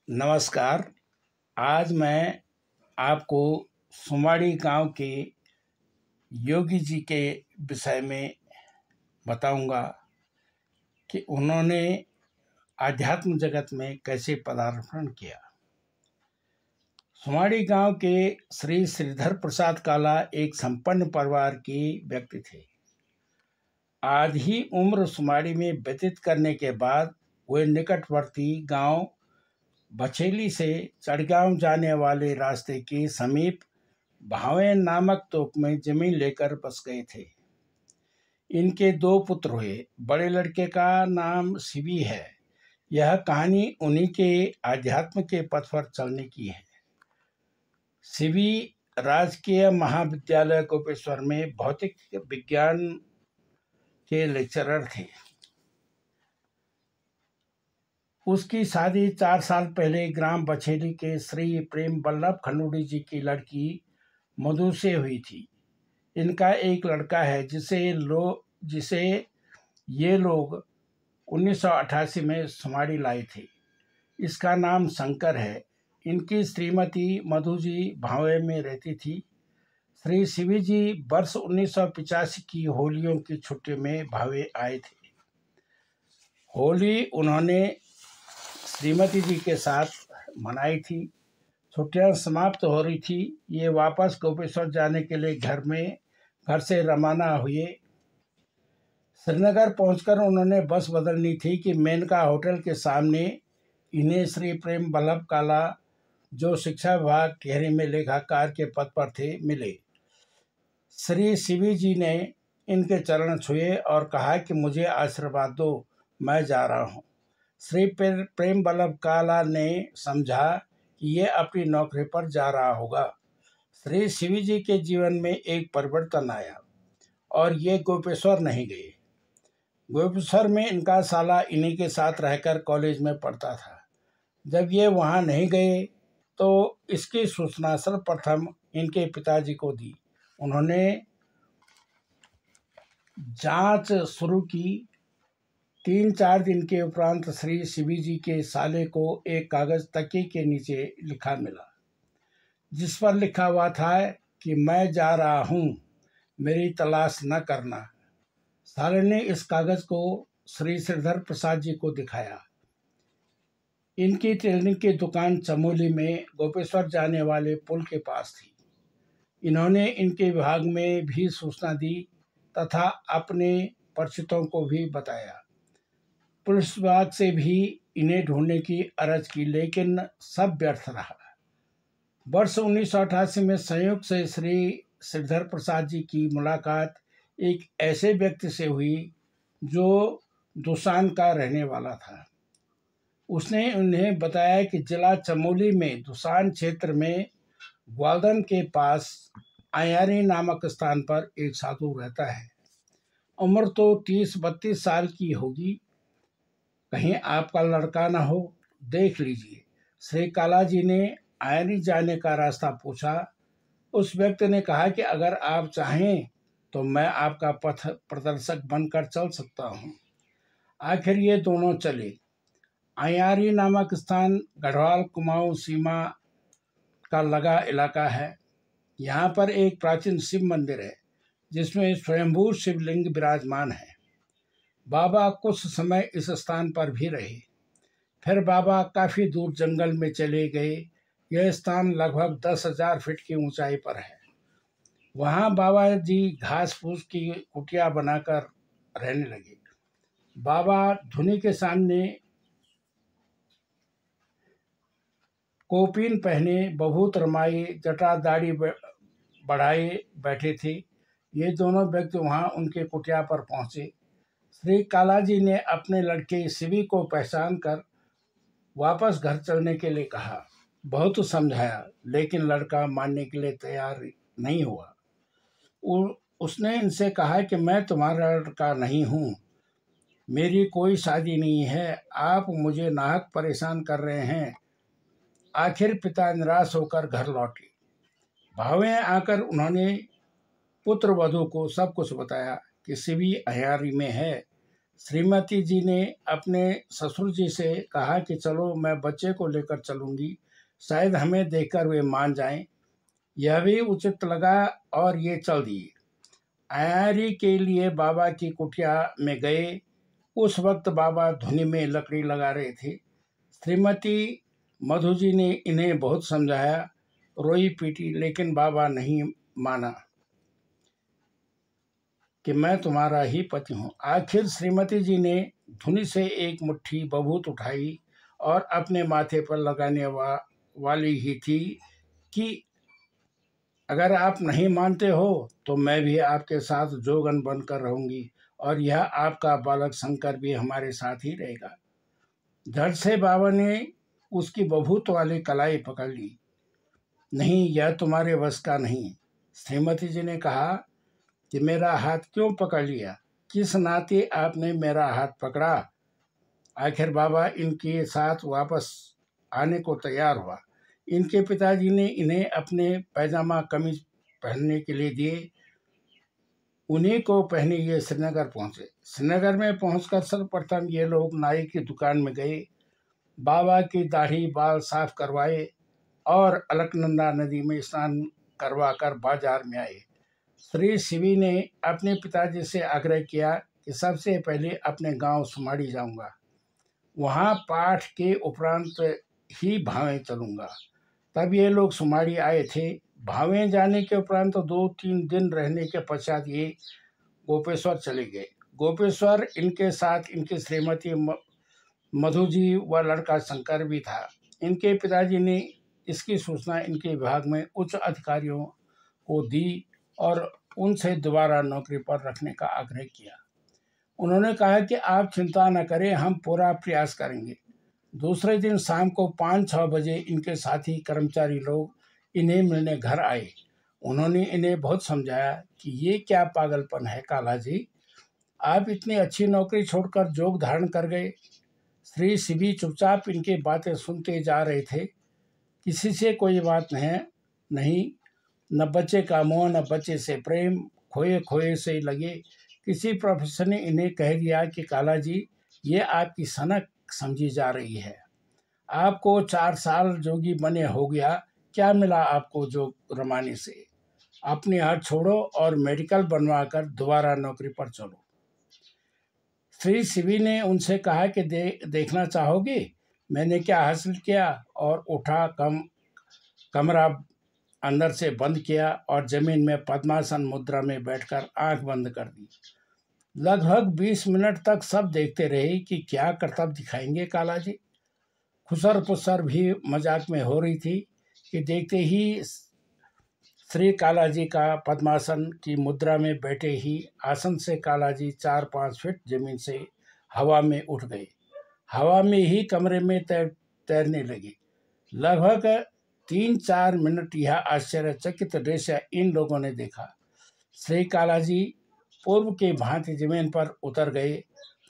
नमस्कार। आज मैं आपको सुमाड़ी गांव के योगी जी के विषय में बताऊंगा कि उन्होंने आध्यात्म जगत में कैसे पदार्पण किया। सुमाड़ी गांव के श्री श्रीधर प्रसाद काला एक संपन्न परिवार के व्यक्ति थे। आधी उम्र सुमाड़ी में व्यतीत करने के बाद वे निकटवर्ती गांव बछेली से चढ़गांव जाने वाले रास्ते के समीप भावे नामक तोप में जमीन लेकर बस गए थे। इनके 2 पुत्र हुए। बड़े लड़के का नाम शिवी है। यह कहानी उन्हीं के आध्यात्म के पथ पर चलने की है। शिवी राजकीय महाविद्यालय गोपेश्वर में भौतिक विज्ञान के लेक्चरर थे। उसकी शादी 4 साल पहले ग्राम बछेली के श्री प्रेम वल्लभ खंडूड़ी जी की लड़की मधु से हुई थी। इनका एक लड़का है जिसे ये लोग 1988 में सुमाड़ी लाए थे। इसका नाम शंकर है। इनकी श्रीमती मधु जी भावे में रहती थी। श्री शिवी जी वर्ष 1985 की होलियों की छुट्टी में भावे आए थे। होली उन्होंने श्रीमती जी के साथ मनाई थी। छुट्टियां समाप्त हो रही थी। ये वापस गोपेश्वर जाने के लिए घर से रवाना हुए। श्रीनगर पहुंचकर उन्होंने बस बदलनी थी कि मेनका होटल के सामने इन्हें श्री प्रेम वल्लभ काला, जो शिक्षा विभाग टिहरी में लेखाकार के पद पर थे, मिले। श्री शिवी जी ने इनके चरण छुए और कहा कि मुझे आशीर्वाद दो, मैं जा रहा हूँ। श्री प्रेम वल्लभ काला ने समझा कि ये अपनी नौकरी पर जा रहा होगा। श्री शिवी जी के जीवन में एक परिवर्तन आया और ये गोपेश्वर नहीं गए। गोपेश्वर में इनका साला इन्हीं के साथ रहकर कॉलेज में पढ़ता था। जब ये वहाँ नहीं गए तो इसकी सूचना सर्वप्रथम इनके पिताजी को दी। उन्होंने जांच शुरू की। 3-4 दिन के उपरांत श्री शिवी जी के साले को एक कागज तकिए के नीचे लिखा मिला, जिस पर लिखा हुआ था कि मैं जा रहा हूँ, मेरी तलाश न करना। साले ने इस कागज को श्री श्रीधर प्रसाद जी को दिखाया। इनकी टेलरिंग की दुकान चमोली में गोपेश्वर जाने वाले पुल के पास थी। इन्होंने इनके विभाग में भी सूचना दी तथा अपने परिचितों को भी बताया। पुलिस विभाग से भी इन्हें ढूंढने की अर्ज की, लेकिन सब व्यर्थ रहा। वर्ष 1988 में संयोग से श्री श्रीधर प्रसाद जी की मुलाकात एक ऐसे व्यक्ति से हुई जो दुसान का रहने वाला था। उसने उन्हें बताया कि जिला चमोली में दुसान क्षेत्र में ग्वालदन के पास आयारी नामक स्थान पर एक साधु रहता है। उम्र तो 30-32 साल की होगी। कहीं आपका लड़का ना हो, देख लीजिए। श्री काला जी ने आयारी जाने का रास्ता पूछा। उस व्यक्ति ने कहा कि अगर आप चाहें तो मैं आपका पथ प्रदर्शक बनकर चल सकता हूँ। आखिर ये दोनों चले। आयारी नामक स्थान गढ़वाल कुमाऊं सीमा का लगा इलाका है। यहाँ पर एक प्राचीन शिव मंदिर है जिसमें स्वयंभू शिवलिंग विराजमान है। बाबा कुछ समय इस स्थान पर भी रहे। फिर बाबा काफ़ी दूर जंगल में चले गए। यह स्थान लगभग 10,000 फीट की ऊंचाई पर है। वहाँ बाबा जी घास फूस की कुटिया बनाकर रहने लगे। बाबा धुनी के सामने कोपीन पहने, बभूत रमाई, जटा दाढ़ी बढ़ाए बैठे थे। ये दोनों व्यक्ति वहाँ उनके कुटिया पर पहुँचे। श्री काला जी ने अपने लड़के शिवी को पहचान कर वापस घर चलने के लिए कहा। बहुत समझाया, लेकिन लड़का मानने के लिए तैयार नहीं हुआ। उसने इनसे कहा कि मैं तुम्हारा लड़का नहीं हूँ, मेरी कोई शादी नहीं है, आप मुझे नाहक परेशान कर रहे हैं। आखिर पिता निराश होकर घर लौटे। भावे आकर उन्होंने पुत्र वधू को सब कुछ बताया कि शिवी आयारी में है। श्रीमती जी ने अपने ससुर जी से कहा कि चलो मैं बच्चे को लेकर चलूंगी, शायद हमें देखकर वे मान जाएं। यह भी उचित लगा और ये चल दिए। आयारी के लिए बाबा की कुटिया में गए। उस वक्त बाबा धुनी में लकड़ी लगा रहे थे। श्रीमती मधु जी ने इन्हें बहुत समझाया, रोई पीटी, लेकिन बाबा नहीं माना कि मैं तुम्हारा ही पति हूँ। आखिर श्रीमती जी ने धुनी से एक मुट्ठी बभूत उठाई और अपने माथे पर लगाने वाली ही थी कि अगर आप नहीं मानते हो तो मैं भी आपके साथ जोगन बनकर रहूंगी और यह आपका बालक शंकर भी हमारे साथ ही रहेगा। झट से बाबा ने उसकी बभूत वाली कलाई पकड़ ली। नहीं, यह तुम्हारे बस का नहीं। श्रीमती जी ने कहा कि मेरा हाथ क्यों पकड़ लिया? किस नाते आपने मेरा हाथ पकड़ा? आखिर बाबा इनके साथ वापस आने को तैयार हुआ। इनके पिताजी ने इन्हें अपने पैजामा कमीज पहनने के लिए दिए। उन्हीं को पहने ये श्रीनगर पहुंचे। श्रीनगर में पहुंचकर सर्वप्रथम ये लोग नाई की दुकान में गए, बाबा की दाढ़ी बाल साफ करवाए और अलकनंदा नदी में स्नान करवाकर बाजार में आए। श्री शिवी ने अपने पिताजी से आग्रह किया कि सबसे पहले अपने गांव सुमाड़ी जाऊंगा, वहां पाठ के उपरांत ही भावें चलूंगा। तब ये लोग सुमाड़ी आए थे। भावें जाने के उपरांत 2-3 दिन रहने के पश्चात ये गोपेश्वर चले गए। गोपेश्वर इनके साथ इनकी श्रीमती मधु जी व लड़का शंकर भी था। इनके पिताजी ने इसकी सूचना इनके विभाग में उच्च अधिकारियों को दी और उनसे दोबारा नौकरी पर रखने का आग्रह किया। उन्होंने कहा कि आप चिंता न करें, हम पूरा प्रयास करेंगे। दूसरे दिन शाम को 5-6 बजे इनके साथी कर्मचारी लोग इन्हें मिलने घर आए। उन्होंने इन्हें बहुत समझाया कि ये क्या पागलपन है काला जी, आप इतनी अच्छी नौकरी छोड़कर जोग धारण कर गए। श्री शिवी चुपचाप इनकी बातें सुनते जा रहे थे। किसी से कोई बात नहीं, न बच्चे का मोह न बच्चे से प्रेम, खोए खोए से लगे। किसी प्रोफेसर ने इन्हें कह दिया कि काला जी, ये आपकी सनक समझी जा रही है। आपको 4 साल जोगी बने हो गया, क्या मिला आपको जोग रमाने से? अपने हाथ छोड़ो और मेडिकल बनवाकर दोबारा नौकरी पर चलो। श्री शिवी ने उनसे कहा कि देखना चाहोगे मैंने क्या हासिल किया, और उठा कमरा अंदर से बंद किया और जमीन में पद्मासन मुद्रा में बैठकर आंख बंद कर दी। लगभग 20 मिनट तक सब देखते रहे कि क्या करतब दिखाएंगे काला जी। खुसर पुसर भी मजाक में हो रही थी कि देखते ही श्री काला जी का पद्मासन की मुद्रा में बैठे ही आसन से काला जी 4-5 फीट जमीन से हवा में उठ गए। हवा में ही कमरे में तैरने लगे। लगभग 3-4 मिनट यह आश्चर्यचकित दृश्य इन लोगों ने देखा। श्री काला जी पूर्व के भांति जमीन पर उतर गए।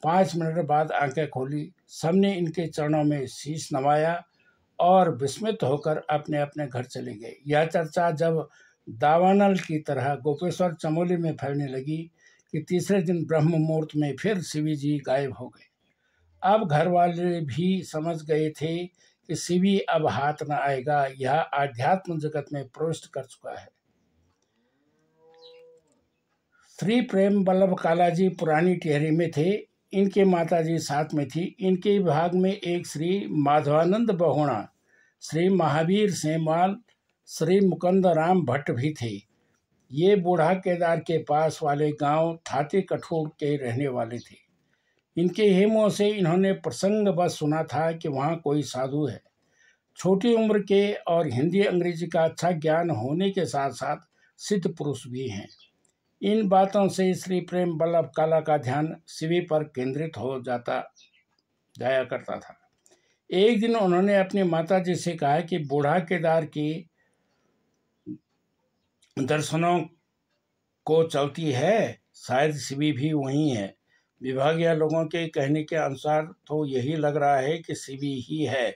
5 मिनट बाद आंखें खोली। सबने इनके चरणों में शीश नवाया और विस्मित होकर अपने अपने घर चले गए। यह चर्चा जब दावानल की तरह गोपेश्वर चमोली में फैलने लगी कि तीसरे दिन ब्रह्म मुहूर्त में फिर शिवी जी गायब हो गए। अब घर वाले भी समझ गए थे कि शिवी अब हाथ न आएगा, यह आध्यात्म जगत में प्रविष्ट कर चुका है। श्री प्रेम बल्लभ कालाजी पुरानी टिहरी में थे। इनके माताजी साथ में थी। इनके विभाग में एक श्री माधवानंद बहुणा, श्री महावीर सेमवाल, श्री मुकुंद राम भट्ट भी थे। ये बूढ़ा केदार के पास वाले गांव थाती कठोर के रहने वाले थे। इनके हेमों से इन्होंने प्रसंगवश सुना था कि वहाँ कोई साधु है। छोटी उम्र के और हिंदी अंग्रेजी का अच्छा ज्ञान होने के साथ साथ सिद्ध पुरुष भी हैं। इन बातों से श्री प्रेम बल्लभ काला का ध्यान शिवी पर केंद्रित हो जाया करता था। एक दिन उन्होंने अपनी माता जी से कहा कि बूढ़ा केदार के दर्शनों को चलती है, शायद शिवी भी वही है। विभागीय लोगों के कहने के अनुसार तो यही लग रहा है कि शिवी ही है।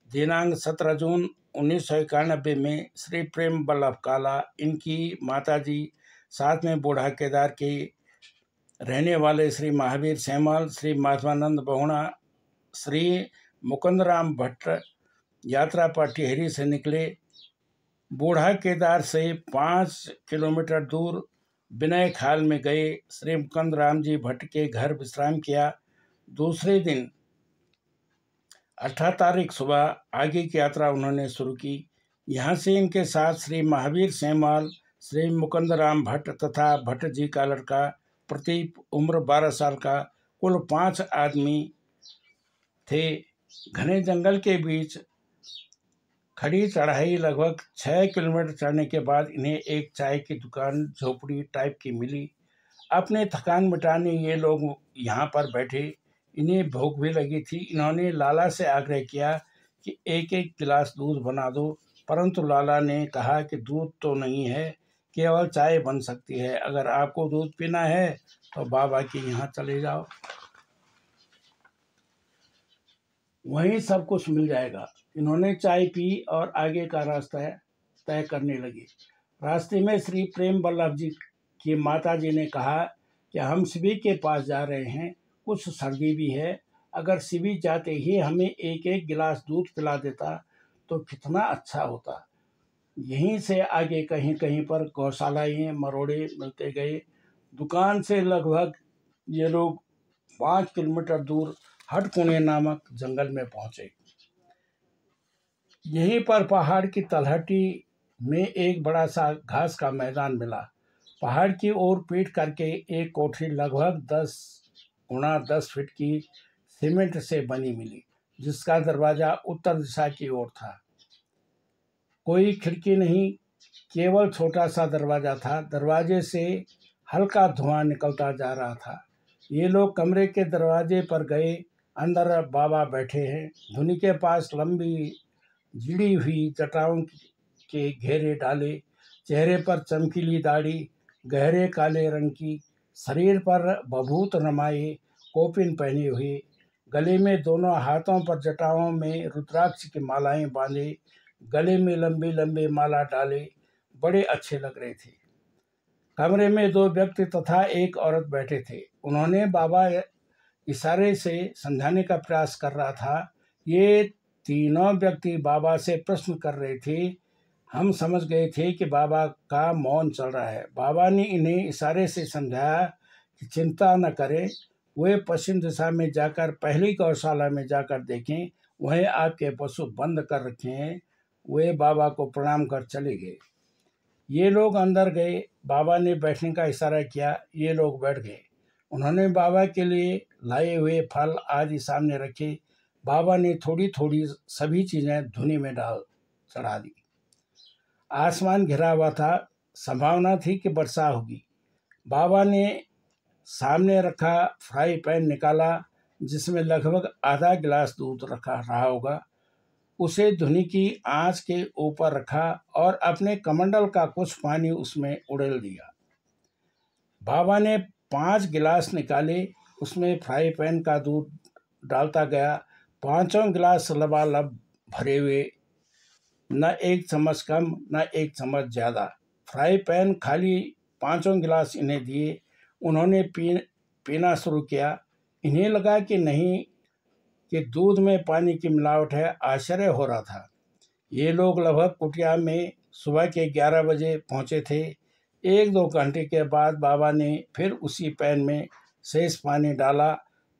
दिनांक 17 जून 1991 में श्री प्रेम बल्लभ काला, इनकी माताजी साथ में बूढ़ा केदार के रहने वाले श्री महावीर सेमल, श्री माधवानंद बहुणा, श्री मुकुंदराम भट्ट यात्रा पर टिहरी से निकले। बूढ़ा केदार से 5 किलोमीटर दूर विनय खाल में गए। श्री मुकुंदराम जी भट्ट के घर विश्राम किया। दूसरे दिन 18 तारीख सुबह आगे की यात्रा उन्होंने शुरू की। यहाँ से इनके साथ श्री महावीर सेमल, श्री मुकुंदराम भट्ट तथा भट्ट जी का लड़का प्रदीप, उम्र 12 साल का, कुल 5 आदमी थे। घने जंगल के बीच खड़ी चढ़ाई लगभग 6 किलोमीटर चढ़ने के बाद इन्हें एक चाय की दुकान झोपड़ी टाइप की मिली। अपने थकान मिटाने ये लोग यहाँ पर बैठे। इन्हें भूख भी लगी थी। इन्होंने लाला से आग्रह किया कि एक एक गिलास दूध बना दो, परंतु लाला ने कहा कि दूध तो नहीं है, केवल चाय बन सकती है। अगर आपको दूध पीना है तो बाबा के यहाँ चले जाओ, वहीं सब कुछ मिल जाएगा। इन्होंने चाय पी और आगे का रास्ता तय करने लगे। रास्ते में श्री प्रेम वल्लभ जी की माता जी ने कहा कि हम शिवी के पास जा रहे हैं, कुछ सर्दी भी है। अगर शिवी जाते ही हमें एक एक गिलास दूध पिला देता तो कितना अच्छा होता। यहीं से आगे कहीं कहीं पर गौशालाएं, मरोड़े मिलते गए। दुकान से लगभग ये लोग 5 किलोमीटर दूर हटकुणे नामक जंगल में पहुंचे। यहीं पर पहाड़ की तलहटी में एक बड़ा सा घास का मैदान मिला। पहाड़ की ओर पीट करके एक कोठरी लगभग 10 गुणा 10 फीट की सीमेंट से बनी मिली, जिसका दरवाजा उत्तर दिशा की ओर था। कोई खिड़की नहीं, केवल छोटा सा दरवाजा था। दरवाजे से हल्का धुआं निकलता जा रहा था। ये लोग कमरे के दरवाजे पर गए। अंदर बाबा बैठे हैं। धुनी के पास लंबी जिड़ी हुई जटाओं के घेरे डाले, चेहरे पर चमकीली दाढ़ी, गहरे काले रंग की, शरीर पर बभूत रमाए कोपिन पहने हुए, गले में दोनों हाथों पर जटाओं में रुद्राक्ष की मालाएं बांधे, गले में लंबे लंबे माला डाले, बड़े अच्छे लग रहे थे। कमरे में 2 व्यक्ति तथा एक औरत बैठे थे। उन्होंने बाबा इशारे से समझाने का प्रयास कर रहा था। ये तीनों व्यक्ति बाबा से प्रश्न कर रहे थे। हम समझ गए थे कि बाबा का मौन चल रहा है। बाबा ने इन्हें इशारे से समझाया कि चिंता न करें, वे पश्चिम दिशा में जाकर पहली गौशाला में जाकर देखें, वहीं आपके पशु बंद कर रखे हैं। वे बाबा को प्रणाम कर चले गए। ये लोग अंदर गए। बाबा ने बैठने का इशारा किया। ये लोग बैठ गए। उन्होंने बाबा के लिए लाए हुए फल आदि सामने रखे। बाबा ने थोड़ी थोड़ी सभी चीज़ें धुनी में डाल चढ़ा दी। आसमान घिरा हुआ था, संभावना थी कि वर्षा होगी। बाबा ने सामने रखा फ्राई पैन निकाला, जिसमें लगभग आधा गिलास दूध रखा रहा होगा। उसे धुनी की आंच के ऊपर रखा और अपने कमंडल का कुछ पानी उसमें उड़ेल दिया। बाबा ने 5 गिलास निकाले, उसमें फ्राई पैन का दूध डालता गया। 5 गिलास लबालब भरे हुए, न एक चम्मच कम न एक चम्मच ज़्यादा। फ्राई पैन खाली 5 गिलास इन्हें दिए। उन्होंने पीना शुरू किया। इन्हें लगा कि नहीं कि दूध में पानी की मिलावट है। आश्चर्य हो रहा था। ये लोग लगभग कुटिया में सुबह के 11 बजे पहुंचे थे। 1-2 घंटे के बाद बाबा ने फिर उसी पैन में शेष पानी डाला।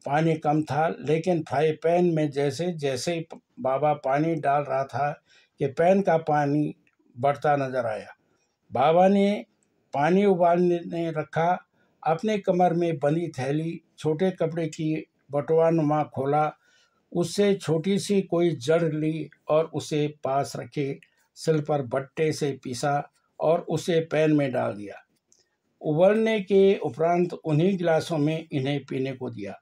पानी कम था, लेकिन फ्राई पैन में जैसे जैसे बाबा पानी डाल रहा था कि पैन का पानी बढ़ता नजर आया। बाबा ने पानी उबालने रखा। अपने कमर में बंधी थैली, छोटे कपड़े की बटुआनुमा खोला, उससे छोटी सी कोई जड़ ली और उसे पास रखे, सिल पर बट्टे से पीसा और उसे पैन में डाल दिया। उबलने के उपरांत उन्हीं गिलासों में इन्हें पीने को दिया।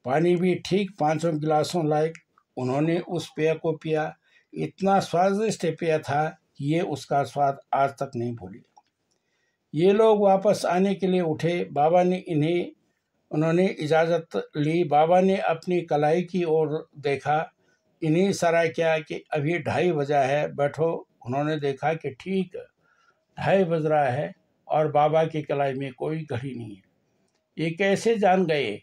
पानी भी ठीक 5 गिलासों लायक। उन्होंने उस पेय को पिया। इतना स्वादिष्ट पेय था कि ये उसका स्वाद आज तक नहीं भूले। ये लोग वापस आने के लिए उठे। उन्होंने इजाज़त ली। बाबा ने अपनी कलाई की ओर देखा, इन्हें इशारा किया कि अभी 2:30 बजा है, बैठो। उन्होंने देखा कि ठीक 2:30 बज रहा है और बाबा की कलाई में कोई घड़ी नहीं है। ये कैसे जान गए?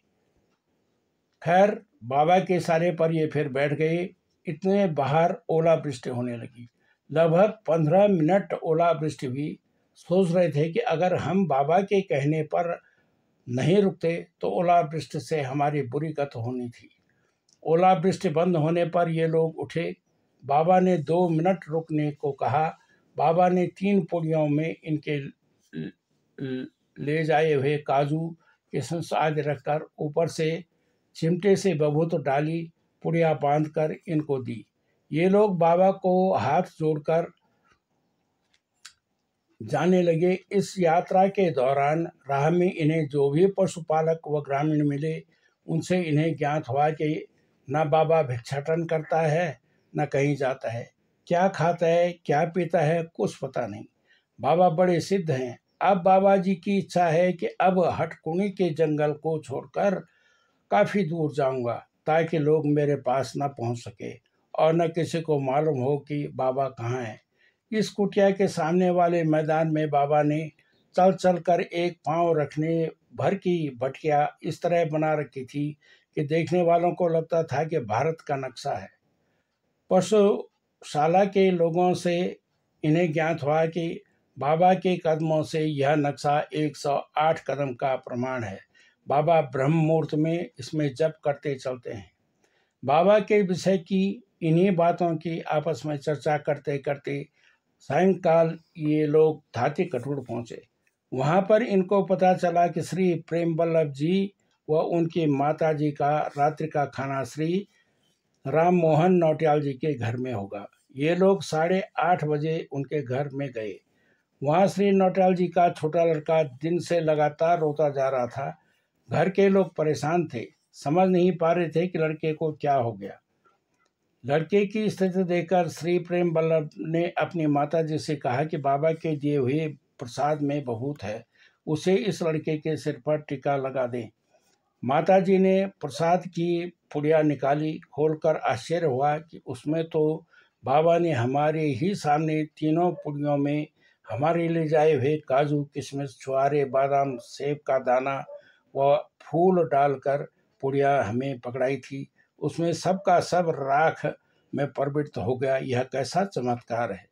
खैर, बाबा के इशारे पर ये फिर बैठ गए। इतने बाहर ओलावृष्टि होने लगी। लगभग 15 मिनट ओलावृष्टि हुई। सोच रहे थे कि अगर हम बाबा के कहने पर नहीं रुकते तो ओलावृष्टि से हमारी बुरी गत होनी थी। ओलावृष्टि बंद होने पर ये लोग उठे। बाबा ने 2 मिनट रुकने को कहा। बाबा ने 3 पुड़ियों में इनके ले जाए हुए काजू किशमिश आदि रखकर ऊपर से चिमटे से बबूत डाली पुड़िया बांधकर इनको दी। ये लोग बाबा को हाथ जोड़कर जाने लगे। इस यात्रा के दौरान राह में इन्हें जो भी पशुपालक व ग्रामीण मिले, उनसे इन्हें ज्ञात हुआ कि न बाबा भिक्षाटन करता है, न कहीं जाता है। क्या खाता है, क्या पीता है, कुछ पता नहीं। बाबा बड़े सिद्ध हैं। अब बाबा जी की इच्छा है कि अब हटकुनी के जंगल को छोड़कर काफ़ी दूर जाऊंगा, ताकि लोग मेरे पास न पहुंच सके और न किसी को मालूम हो कि बाबा कहाँ है। इस कुटिया के सामने वाले मैदान में बाबा ने चल चल कर एक पांव रखने भर की भटिया इस तरह बना रखी थी कि देखने वालों को लगता था कि भारत का नक्शा है। पशुशाला के लोगों से इन्हें ज्ञात हुआ कि बाबा के कदमों से यह नक्शा 108 कदम का प्रमाण है। बाबा ब्रह्म मुहूर्त में इसमें जप करते चलते हैं। बाबा के विषय की इन्हीं बातों की आपस में चर्चा करते करते सायंकाल ये लोग धाती कटुड़ पहुंचे। वहां पर इनको पता चला कि श्री प्रेम वल्लभ जी व उनकी माता जी का रात्रि का खाना श्री राम मोहन नौटियाल जी के घर में होगा। ये लोग 8:30 बजे उनके घर में गए। वहां श्री नौटियाल जी का छोटा लड़का दिन से लगातार रोता जा रहा था। घर के लोग परेशान थे, समझ नहीं पा रहे थे कि लड़के को क्या हो गया। लड़के की स्थिति देखकर श्री प्रेम वल्लभ ने अपनी माता जी से कहा कि बाबा के दिए हुए प्रसाद में बहुत है, उसे इस लड़के के सिर पर टीका लगा दें। माता जी ने प्रसाद की पुड़िया निकाली। खोलकर आश्चर्य हुआ कि उसमें तो बाबा ने हमारे ही सामने तीनों पुड़ियों में हमारे ले जाए हुए काजू किशमिश छुआरे बादाम सेब का दाना व फूल डालकर पुड़िया हमें पकड़ाई थी। उसमें सबका सब राख में परिवर्तित हो गया। यह कैसा चमत्कार है।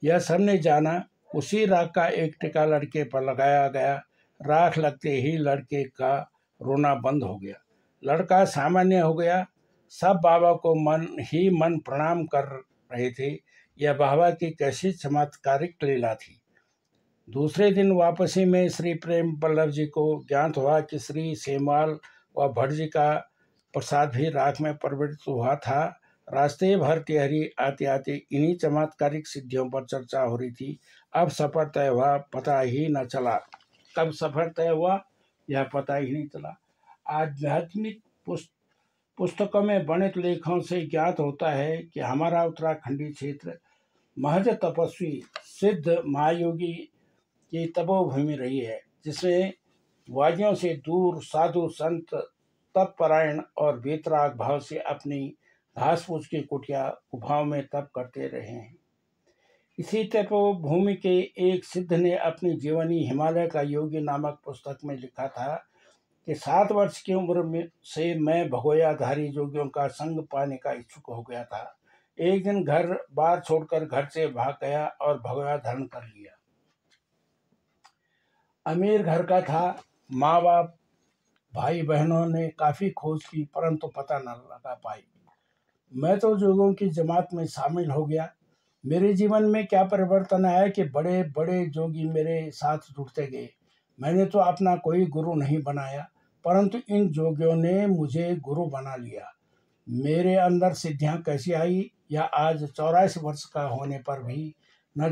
यह सबने जाना। उसी राख का एक टीका लड़के पर लगाया गया। राख लगते ही लड़के का रोना बंद हो गया। लड़का सामान्य हो गया। सब बाबा को मन ही मन प्रणाम कर रहे थे। यह बाबा की कैसी चमत्कारिक लीला थी। दूसरे दिन वापसी में श्री प्रेम वल्लभ जी को ज्ञात हुआ कि श्री सेमवाल व भट्ट जी का प्रसाद भी राख में परिवर्तित हुआ था। रास्ते भर तिहरी आते आते इन्हीं चमत्कारिक सिद्धियों पर चर्चा हो रही थी। अब सफर तय हुआ, पता ही न चला। कब सफर तय हुआ यह पता ही नहीं चला। आध्यात्मिक पुस्तकों में वर्णित लेखों से ज्ञात होता है कि हमारा उत्तराखंडी क्षेत्र महज तपस्वी सिद्ध महायोगी की तपोभूमि रही है, जिसमें वादियों से दूर साधु संत तपपरायण और वीतराग भाव से अपनी घास फूस की कुटिया गुफाओं में तप करते रहे हैं। इसी तपोभूमि के एक सिद्ध ने अपनी जीवनी हिमालय का योगी नामक पुस्तक में लिखा था कि 7 वर्ष की उम्र में से मैं भगोयाधारी योगियों का संग पाने का इच्छुक हो गया था। एक दिन घर बार छोड़कर घर से भाग गया और भगोया धारण कर लिया। अमीर घर का था। माँ बाप भाई बहनों ने काफ़ी खोज की, परंतु पता न लगा पाई। मैं तो जोगियों की जमात में शामिल हो गया। मेरे जीवन में क्या परिवर्तन आया कि बड़े बड़े जोगी मेरे साथ जुड़ते गए। मैंने तो अपना कोई गुरु नहीं बनाया, परंतु इन जोगियों ने मुझे गुरु बना लिया। मेरे अंदर सिद्धियां कैसी आई यह आज 84 वर्ष का होने पर भी न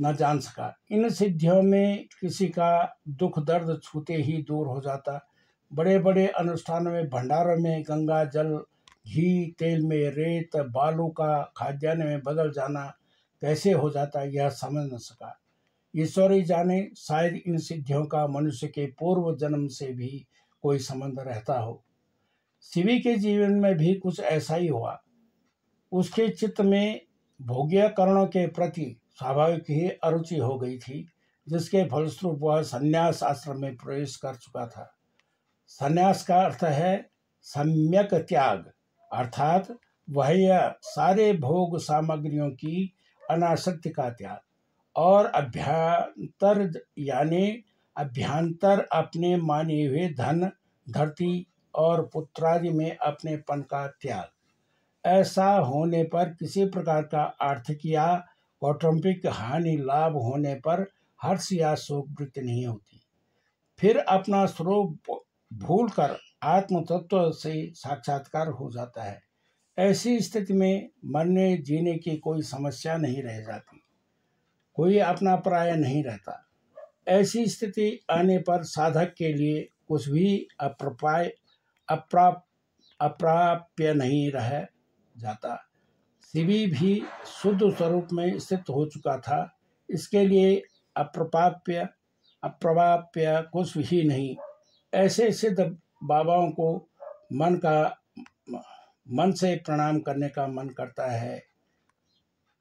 जान सका। इन सिद्धियों में किसी का दुख दर्द छूते ही दूर हो जाता। बड़े बड़े अनुष्ठानों में भंडारों में गंगा जल घी तेल में रेत बालू का खाद्यान्न में बदल जाना कैसे हो जाता यह समझ न सका। ईश्वर ही जाने, शायद इन सिद्धियों का मनुष्य के पूर्व जन्म से भी कोई संबंध रहता हो। शिवी के जीवन में भी कुछ ऐसा ही हुआ। उसके चित्त में भोग्य करणों के प्रति स्वाभाविक ही अरुचि हो गई थी। जिसके फलस्वरूप वह संन्यास आश्रम में प्रवेश कर चुका था। संन्यास का अर्थ है सम्यक त्याग, अर्थात वह यह सारे भोग सामग्रियों की अनासक्ति का त्याग और अभ्यंतर अपने माने हुए धन, धरती और पुत्रादि में अपनेपन का त्याग। ऐसा होने पर किसी प्रकार का आर्थिक या कौटुंबिक हानि लाभ होने पर हर्ष या शोक वृत्ति नहीं होती। फिर अपना स्वरूप भूलकर आत्म तत्व से साक्षात्कार हो जाता है। ऐसी स्थिति में मरने जीने की कोई समस्या नहीं रह जाती, कोई अपना पराया नहीं रहता। ऐसी स्थिति आने पर साधक के लिए कुछ भी अप्राप्य नहीं रह जाता। शिवी भी शुद्ध स्वरूप में स्थित हो चुका था, इसके लिए अप्राप्य कुछ ही नहीं। ऐसे सिद्ध बाबाओं को मन से प्रणाम करने का मन करता है।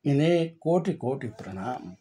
इन्हें कोटि कोटि प्रणाम।